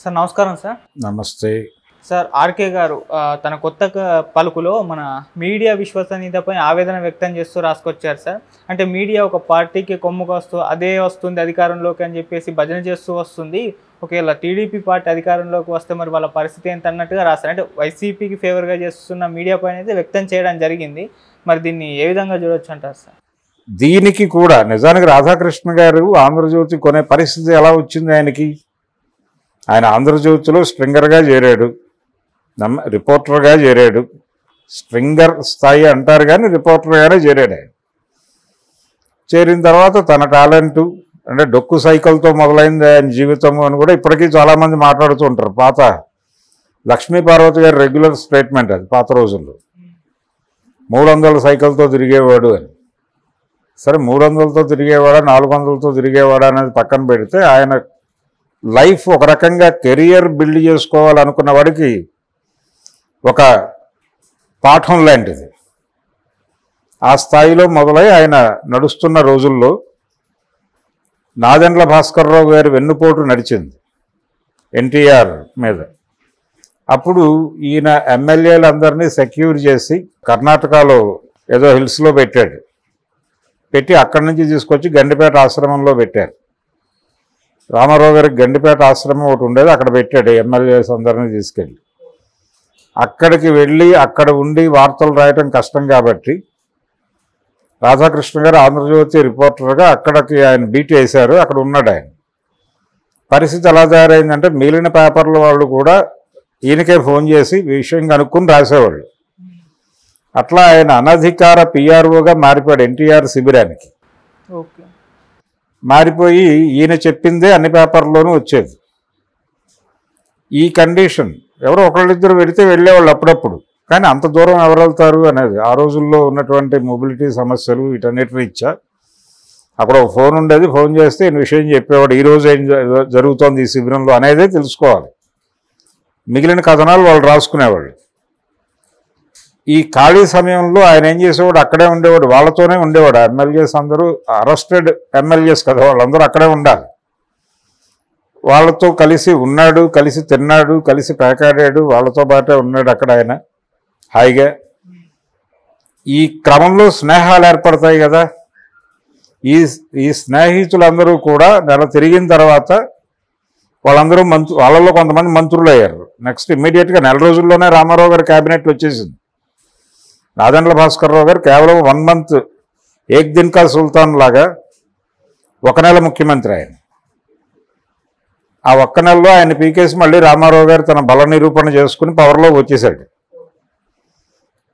Sir నమస్కారం sir. నమస్తే sir RK గారు తన కొత్త పలుకులో మన మీడియా విశ్వసనీయతపై ఆవేదన వ్యక్తం చేస్తూ రాసుకొచ్చారు సార్. అంటే మీడియా ఒక పార్టీకి కొమ్ముకు వస్తూ అదే వస్తుంది అధికారంలోకి అని చెప్పేసి భజన చేస్తూ వస్తుంది, ఒకవేళ టీడీపీ పార్టీ అధికారంలోకి వస్తే మరి వాళ్ళ పరిస్థితి ఏంటి అన్నట్టుగా రాస్తారు. అంటే వైసీపీకి ఫేవర్గా చేస్తున్న మీడియా పైన అయితే వ్యక్తం చేయడం జరిగింది. మరి దీన్ని ఏ విధంగా చూడొచ్చు అంటారు సార్? దీనికి కూడా నిజానికి రాధాకృష్ణ గారు ఆంధ్రజ్యోతి కొనే పరిస్థితి ఎలా వచ్చింది ఆయనకి? ఆయన ఆంధ్రజ్యోతిలో స్ట్రింగర్గా చేరాడు, రిపోర్టర్గా చేరాడు. స్ట్రింగర్ స్థాయి అంటారు కానీ రిపోర్టర్గానే చేరాడు. ఆయన చేరిన తర్వాత తన టాలెంటు అంటే డొక్కు సైకిల్తో మొదలైంది ఆయన జీవితము అని కూడా ఇప్పటికీ చాలామంది మాట్లాడుతూ ఉంటారు. పాత లక్ష్మీపార్వతి గారి రెగ్యులర్ స్టేట్మెంట్ అది పాత రోజుల్లో, 300 సైకిల్తో తిరిగేవాడు అని. సరే 300తో తిరిగేవాడా 400తో తిరిగేవాడా అనేది పక్కన పెడితే ఆయన లైఫ్ ఒక రకంగా కెరియర్ బిల్డ్ చేసుకోవాలనుకున్న వాడికి ఒక పాఠం లాంటిది. ఆ స్థాయిలో మొదలై ఆయన నడుస్తున్న రోజుల్లో నాదెండ్ల భాస్కర్రావు గారి వెన్నుపోటు నడిచింది ఎన్టీఆర్ మీద. అప్పుడు ఈయన ఎమ్మెల్యేలందరినీ సెక్యూర్ చేసి కర్ణాటకలో ఏదో హిల్స్లో పెట్టాడు. పెట్టి అక్కడి నుంచి తీసుకొచ్చి గండిపేట ఆశ్రమంలో పెట్టారు. రామారావు గారికి గండిపేట ఆశ్రమం ఒకటి ఉండేది, అక్కడ పెట్టాడు ఎమ్మెల్యేస్ అందరినీ తీసుకెళ్ళి. అక్కడికి వెళ్ళి అక్కడ ఉండి వార్తలు రాయటం కష్టం కాబట్టి రాధాకృష్ణ గారు ఆంధ్రజ్యోతి రిపోర్టర్గా అక్కడికి ఆయన బీట్ వేశారు. అక్కడ ఉన్నాడు ఆయన. పరిస్థితి ఎలా తయారైందంటే మిగిలిన పేపర్ల వాళ్ళు కూడా ఈయనకే ఫోన్ చేసి విషయం కనుక్కుని రాసేవాళ్ళు. అట్లా ఆయన అనధికార పిఆర్ఓగా మారిపోయాడు ఎన్టీఆర్ శిబిరానికి. ఓకే, మారిపోయి ఈయన చెప్పిందే అన్ని పేపర్లోనూ వచ్చేది. ఈ కండిషన్ ఎవరో ఒకళ్ళిద్దరు వెళితే వెళ్ళేవాళ్ళు అప్పుడప్పుడు, కానీ అంత దూరం ఎవరు వెళ్తారు అనేది ఆ రోజుల్లో ఉన్నటువంటి మొబిలిటీ సమస్యలు వీటన్నిటి రీత్యా. అక్కడ ఒక ఫోన్ ఉండేది, ఫోన్ చేస్తే ఈయన విషయం చెప్పేవాడు, ఈరోజు ఏం జరుగుతోంది ఈ శిబిరంలో అనేదే తెలుసుకోవాలి. మిగిలిన కథనాలు వాళ్ళు రాసుకునేవాళ్ళు. ఈ ఖాళీ సమయంలో ఆయన ఏం చేసేవాడు, అక్కడే ఉండేవాడు, వాళ్ళతోనే ఉండేవాడు. ఎమ్మెల్యేస్ అందరూ అరెస్టెడ్ ఎమ్మెల్యేస్ కదా, వాళ్ళందరూ అక్కడే ఉండాలి. వాళ్ళతో కలిసి ఉన్నాడు, కలిసి తిన్నాడు, కలిసి పేకాడాడు, వాళ్ళతో పాటే ఉన్నాడు అక్కడ ఆయన హాయిగా. ఈ క్రమంలో స్నేహాలు ఏర్పడతాయి కదా. ఈ స్నేహితులందరూ కూడా నెల తిరిగిన తర్వాత వాళ్ళందరూ వాళ్ళలో కొంతమంది మంత్రులు అయ్యారు. నెక్స్ట్ ఇమ్మీడియట్గా నెల రోజుల్లోనే రామారావు గారి క్యాబినెట్ వచ్చేసింది. నాదెండ్ల భాస్కర్రావు గారు కేవలం 1 మంత్ ఏక్ దిన్ కా సుల్తాన్ లాగా 1 నెల ముఖ్యమంత్రి ఆయన. ఆ 1 నెలలో ఆయన పీకేసి మళ్ళీ రామారావు గారు తన బల నిరూపణ చేసుకుని పవర్లోకి వచ్చేసాడు.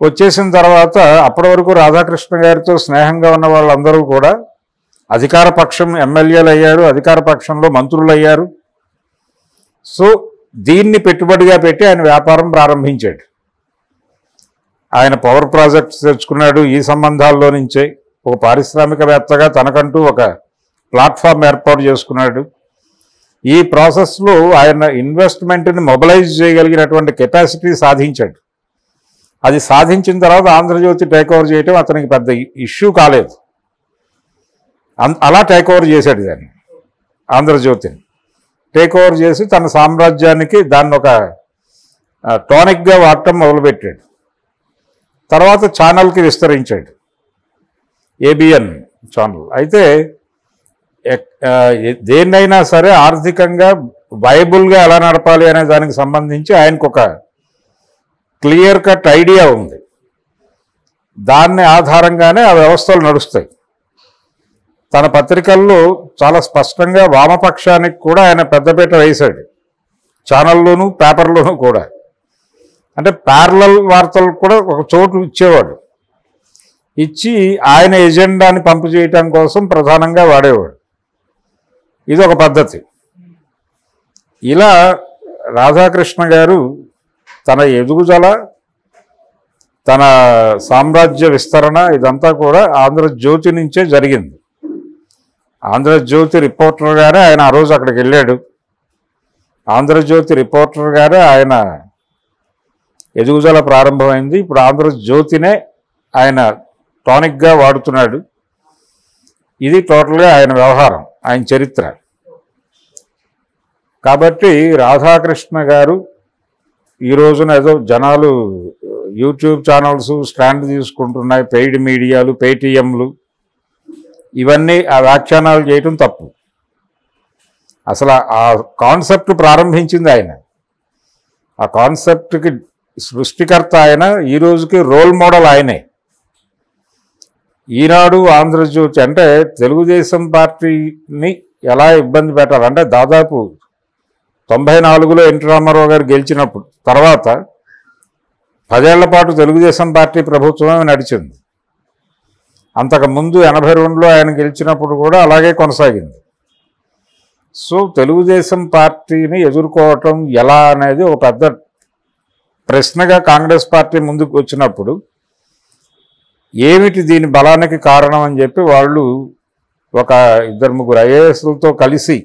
వచ్చేసిన తర్వాత అప్పటి వరకు రాధాకృష్ణ గారితో స్నేహంగా ఉన్న వాళ్ళందరూ కూడా అధికార పక్షం ఎమ్మెల్యేలు అయ్యారు, అధికార పక్షంలో మంత్రులు అయ్యారు. సో దీన్ని పెట్టుబడిగా పెట్టి ఆయన వ్యాపారం ప్రారంభించాడు. ఆయన పవర్ ప్రాజెక్ట్స్ తెచ్చుకున్నాడు. ఈ సంబంధాల్లో నుంచే ఒక పారిశ్రామికవేత్తగా తనకంటూ ఒక ప్లాట్ఫామ్ ఏర్పాటు చేసుకున్నాడు. ఈ ప్రాసెస్లో ఆయన ఇన్వెస్ట్మెంట్ని మొబిలైజ్ చేయగలిగినటువంటి కెపాసిటీ సాధించాడు. అది సాధించిన తర్వాత ఆంధ్రజ్యోతి టేక్ ఓవర్ చేయటం అతనికి పెద్ద ఇష్యూ కాలేదు. అలా టేక్ ఓవర్ చేశాడు దాన్ని. ఆంధ్రజ్యోతిని టేక్ ఓవర్ చేసి తన సామ్రాజ్యానికి దాన్ని ఒక టానిక్గా వాడటం మొదలుపెట్టాడు. తర్వాత ఛానల్కి విస్తరించాడు, ఏబిఎన్ ఛానల్. అయితే దేన్నైనా సరే ఆర్థికంగా వైబుల్గా ఎలా నడపాలి అనే దానికి సంబంధించి ఆయనకు ఒక క్లియర్ కట్ ఐడియా ఉంది. దాన్ని ఆధారంగానే ఆ వ్యవస్థలు నడుస్తాయి. తన పత్రికల్లో చాలా స్పష్టంగా వామపక్షానికి కూడా ఆయన పెద్దపీట వేశాడు, ఛానల్లోనూ పేపర్లోనూ కూడా. అంటే ప్యారలల్ వార్తలు కూడా ఒక చోటు ఇచ్చేవాడు. ఇచ్చి ఆయన ఎజెండాని పంపు చేయటం కోసం ప్రధానంగా వాడేవాడు. ఇది ఒక పద్ధతి. ఇలా రాధాకృష్ణ గారు తన ఎదుగుదల, తన సామ్రాజ్య విస్తరణ ఇదంతా కూడా ఆంధ్రజ్యోతి నుంచే జరిగింది. ఆంధ్రజ్యోతి రిపోర్టర్గానే ఆయన ఆ రోజు అక్కడికి వెళ్ళాడు. ఆంధ్రజ్యోతి రిపోర్టర్గానే ఆయన ఎదుగుదల ప్రారంభమైంది. ఇప్పుడు ఆంధ్రజ్యోతినే ఆయన టానిక్గా వాడుతున్నాడు. ఇది టోటల్గా ఆయన వ్యవహారం, ఆయన చరిత్ర. కాబట్టి రాధాకృష్ణ గారు ఈ రోజున ఏదో జనాలు యూట్యూబ్ ఛానల్స్ స్టాండ్ తీసుకుంటున్నాయి, పెయిడ్ మీడియాలు, పేటీఎంలు, ఇవన్నీ ఆ వ్యాఖ్యానాలు చేయటం తప్పు. అసలు ఆ కాన్సెప్ట్ ప్రారంభించింది ఆయన, ఆ కాన్సెప్ట్కి సృష్టికర్త ఆయన, ఈ రోజుకి రోల్ మోడల్ ఆయనే. ఈనాడు, ఆంధ్రజ్యోతి అంటే తెలుగుదేశం పార్టీని ఎలా ఇబ్బంది పెట్టాలంటే దాదాపు 94లో ఎన్టీ రామారావు గారు గెలిచినప్పుడు తర్వాత 10 ఏళ్ల పాటు తెలుగుదేశం పార్టీ ప్రభుత్వమే నడిచింది. అంతకుముందు 82లో ఆయన గెలిచినప్పుడు కూడా అలాగే కొనసాగింది. సో తెలుగుదేశం పార్టీని ఎదుర్కోవటం ఎలా అనేది ఒక పెద్ద ప్రశ్నగా కాంగ్రెస్ పార్టీ ముందుకు వచ్చినప్పుడు ఏమిటి దీని బలానికి కారణం అని చెప్పి వాళ్ళు ఒక 2-3 ఐఏఎస్లతో కలిసి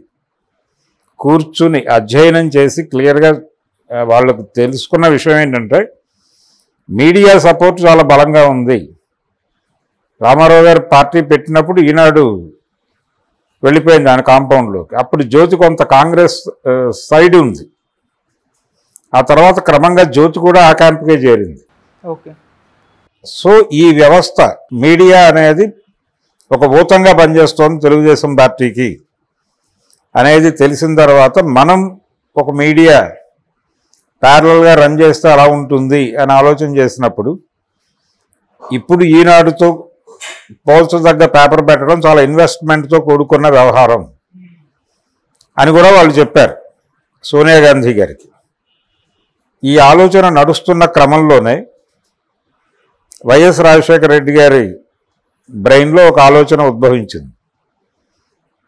కూర్చుని అధ్యయనం చేసి క్లియర్గా వాళ్ళకు తెలుసుకున్న విషయం ఏంటంటే మీడియా సపోర్ట్ చాలా బలంగా ఉంది. రామారావు గారు పార్టీ పెట్టినప్పుడు ఈనాడు వెళ్ళిపోయింది ఆయన కాంపౌండ్లోకి. అప్పుడు జ్యోతి కొంత కాంగ్రెస్ సైడ్ ఉంది. ఆ తర్వాత క్రమంగా జ్యోతి కూడా ఆ క్యాంప్కే చేరింది. ఓకే. సో ఈ వ్యవస్థ మీడియా అనేది ఒక ఊతంగా పనిచేస్తోంది తెలుగుదేశం పార్టీకి అనేది తెలిసిన తర్వాత మనం ఒక మీడియా ప్యారలల్గా రన్ చేస్తే అలా ఉంటుంది అని ఆలోచన చేసినప్పుడు ఇప్పుడు ఈనాడుతో పోల్చదగ్గ పేపర్ పెట్టడం చాలా ఇన్వెస్ట్మెంట్తో కూడుకున్న వ్యవహారం అని కూడా వాళ్ళు చెప్పారు సోనియా గాంధీ గారికి. ఈ ఆలోచన నడుస్తున్న క్రమంలోనే వైఎస్ రాజశేఖర రెడ్డి గారి బ్రెయిన్లో ఒక ఆలోచన ఉద్భవించింది.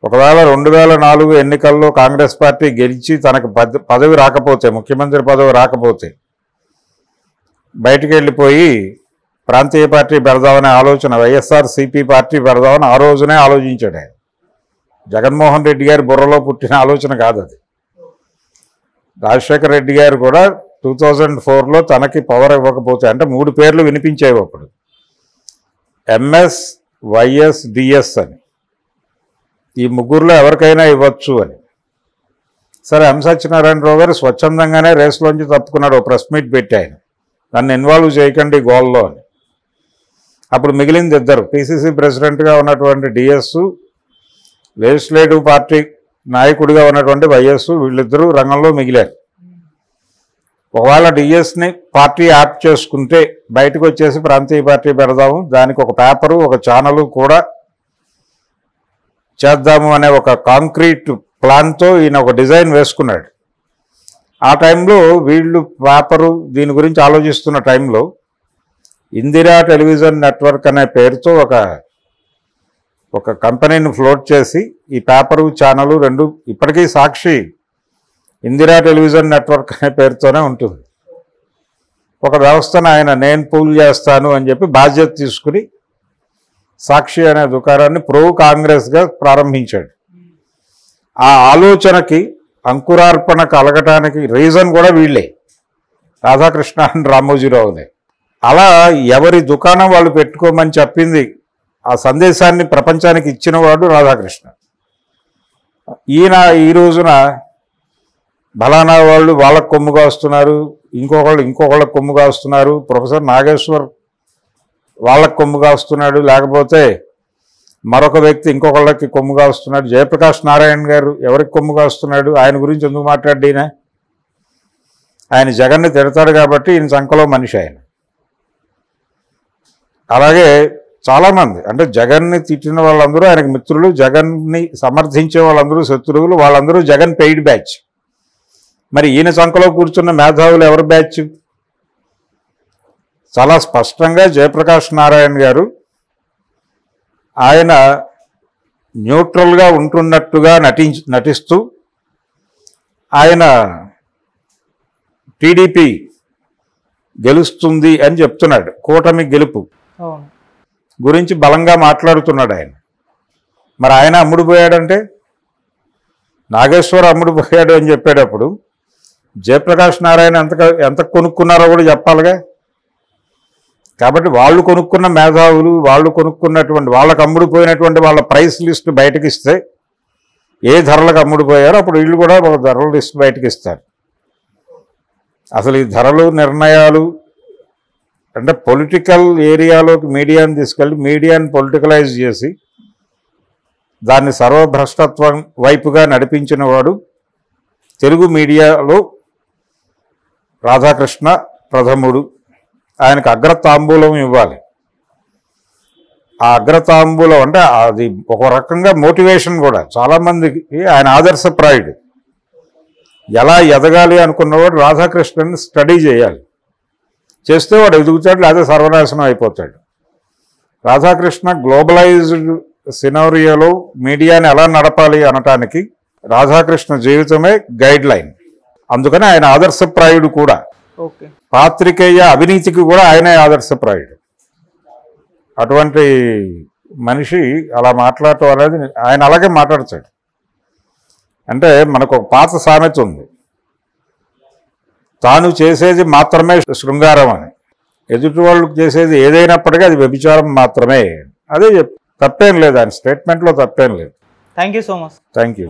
ఒకవేళ 2004 ఎన్నికల్లో కాంగ్రెస్ పార్టీ గెలిచి తనకు పదవి రాకపోతే, ముఖ్యమంత్రి పదవి రాకపోతే బయటికి వెళ్ళిపోయి ప్రాంతీయ పార్టీ పెడదామనే ఆలోచన, వైఎస్ఆర్సీపీ పార్టీ పెడదామని ఆ రోజునే ఆలోచించాడు ఆయన. జగన్మోహన్ రెడ్డి గారి బుర్రలో పుట్టిన ఆలోచన కాదు అది. రాజశేఖర రెడ్డి గారు కూడా 2004లో తనకి పవర్ ఇవ్వకపోతే, అంటే 3 పేర్లు వినిపించేవి అప్పుడు, ఎంఎస్, వైఎస్, డిఎస్ అని. ఈ ముగ్గురులో ఎవరికైనా ఇవ్వచ్చు అని. సరే, ఎం సత్యనారాయణరావు గారు స్వచ్ఛందంగానే రేసులోంచి తప్పుకున్నాడు. ఓ ప్రెస్ మీట్ పెట్టి ఆయన నన్ను ఇన్వాల్వ్ చేయకండి గోల్లో అని. అప్పుడు మిగిలింది 2, పిసిసి ప్రెసిడెంట్గా ఉన్నటువంటి డిఎస్, లెజిస్లేటివ్ పార్టీ నాయకుడిగా ఉన్నటువంటి వైఎస్, వీళ్ళిద్దరూ రంగంలో మిగిలారు. ఒకవేళ డిఎస్ని పార్టీ యాప్ చేసుకుంటే బయటకు వచ్చేసి ప్రాంతీయ పార్టీ పెడదాము, దానికి ఒక పేపరు, ఒక ఛానలు కూడా చేద్దాము అనే ఒక కాంక్రీట్ ప్లాన్తో ఈయన ఒక డిజైన్ వేసుకున్నాడు. ఆ టైంలో వీళ్ళు పేపరు దీని గురించి ఆలోచిస్తున్న టైంలో ఇందిరా టెలివిజన్ నెట్వర్క్ అనే పేరుతో ఒక కంపెనీని ఫ్లోట్ చేసి ఈ పేపరు, ఛానలు 2 ఇప్పటికీ సాక్షి ఇందిరా టెలివిజన్ నెట్వర్క్ అనే పేరుతోనే ఉంటుంది. ఒక వ్యవస్థను ఆయన నేను పూల్ చేస్తాను అని చెప్పి బాధ్యత తీసుకుని సాక్షి అనే దుకాణాన్ని ప్రో కాంగ్రెస్గా ప్రారంభించాడు. ఆ ఆలోచనకి అంకురార్పణ కలగటానికి రీజన్ కూడా వీళ్ళే, రాధాకృష్ణ అండ్ రామోజీరావులే. అలా ఎవరి దుకాణం వాళ్ళు పెట్టుకోమని చెప్పింది, ఆ సందేశాన్ని ప్రపంచానికి ఇచ్చినవాడు రాధాకృష్ణ. ఈయన ఈ రోజున బలానా వాళ్ళు వాళ్ళకు కొమ్ముగా వస్తున్నారు, ఇంకొకళ్ళకి కొమ్ముగా వస్తున్నారు, ప్రొఫెసర్ నాగేశ్వర్ వాళ్ళకు కొమ్ముగా వస్తున్నాడు, లేకపోతే మరొక వ్యక్తి ఇంకొకళ్ళకి కొమ్ముగా వస్తున్నాడు, జయప్రకాష్ నారాయణ గారు ఎవరికి కొమ్ముగా వస్తున్నాడు, ఆయన గురించి ఎందుకు మాట్లాడినా, ఆయన జగన్ని తిడతాడు కాబట్టి ఈయన సంఖలో మనిషి ఆయన. అలాగే చాలామంది, అంటే జగన్ని తిట్టిన వాళ్ళందరూ ఆయనకు మిత్రులు, జగన్ని సమర్థించే వాళ్ళందరూ శత్రువులు, వాళ్ళందరూ జగన్ పెయిడ్ బ్యాచ్. మరి ఈయన సంఖలో కూర్చున్న మేధావులు ఎవరి బ్యాచ్? చాలా స్పష్టంగా జయప్రకాష్ నారాయణ గారు ఆయన న్యూట్రల్గా ఉంటున్నట్టుగా నటిస్తూ ఆయన టీడీపీ గెలుస్తుంది అని చెప్తున్నాడు, కూటమి గెలుపు గురించి బలంగా మాట్లాడుతున్నాడు ఆయన. మరి ఆయన అమ్ముడుపోయాడంటే, నాగేశ్వర్ అమ్ముడుపోయాడు అని చెప్పేటప్పుడు జయప్రకాష్ నారాయణ ఎంత కొనుక్కున్నారో కూడా చెప్పాలిగా. కాబట్టి వాళ్ళు కొనుక్కున్న మేధావులు, వాళ్ళు కొనుక్కున్నటువంటి, వాళ్ళకు అమ్ముడుపోయినటువంటి వాళ్ళ ప్రైస్ లిస్ట్ బయటకు ఇస్తే ఏ ధరలకు అమ్ముడుపోయారో అప్పుడు వీళ్ళు కూడా ఒక ధరల లిస్ట్ బయటకు ఇస్తారు. అసలు ఈ ధరలు నిర్ణయాలు అంటే పొలిటికల్ ఏరియాలోకి మీడియాని తీసుకెళ్ళి మీడియాని పొలిటికలైజ్ చేసి దాన్ని సర్వభ్రష్టత్వం వైపుగా నడిపించిన వాడు తెలుగు మీడియాలో రాధాకృష్ణ ప్రథముడు. ఆయనకు అగ్రతాంబూలం ఇవ్వాలి. ఆ అగ్రతాంబూలం అంటే అది ఒక రకంగా మోటివేషన్ కూడా. చాలామందికి ఆయన ఆదర్శప్రాయుడు. ఎలా ఎదగాలి అనుకున్నవాడు రాధాకృష్ణని స్టడీ చేయాలి. చేస్తే వాడు ఎదుగుతాడు, లేదా సర్వనాశనం అయిపోతాడు. రాధాకృష్ణ గ్లోబలైజ్డ్ సినారియోలో మీడియాని ఎలా నడపాలి అనటానికి రాధాకృష్ణ జీవితమే గైడ్ లైన్. అందుకని ఆయన ఆదర్శప్రాయుడు కూడా. ఓకే. పాత్రికేయ అవినీతికి కూడా ఆయనే ఆదర్శప్రాయుడు. అటువంటి మనిషి అలా మాట్లాడటం అనేది ఆయన అలాగే మాట్లాడతాడు. అంటే మనకు ఒక పాత సామెత ఉంది, తాను చేసేది మాత్రమే శృంగారం అని. ఎదుటి వాళ్ళు చేసేది ఏదైనప్పటికీ అది వ్యభిచారం మాత్రమే. అదే తప్పేం లేదు, ఆయన స్టేట్మెంట్లో తప్పేం లేదు. Thank you so much. Thank you.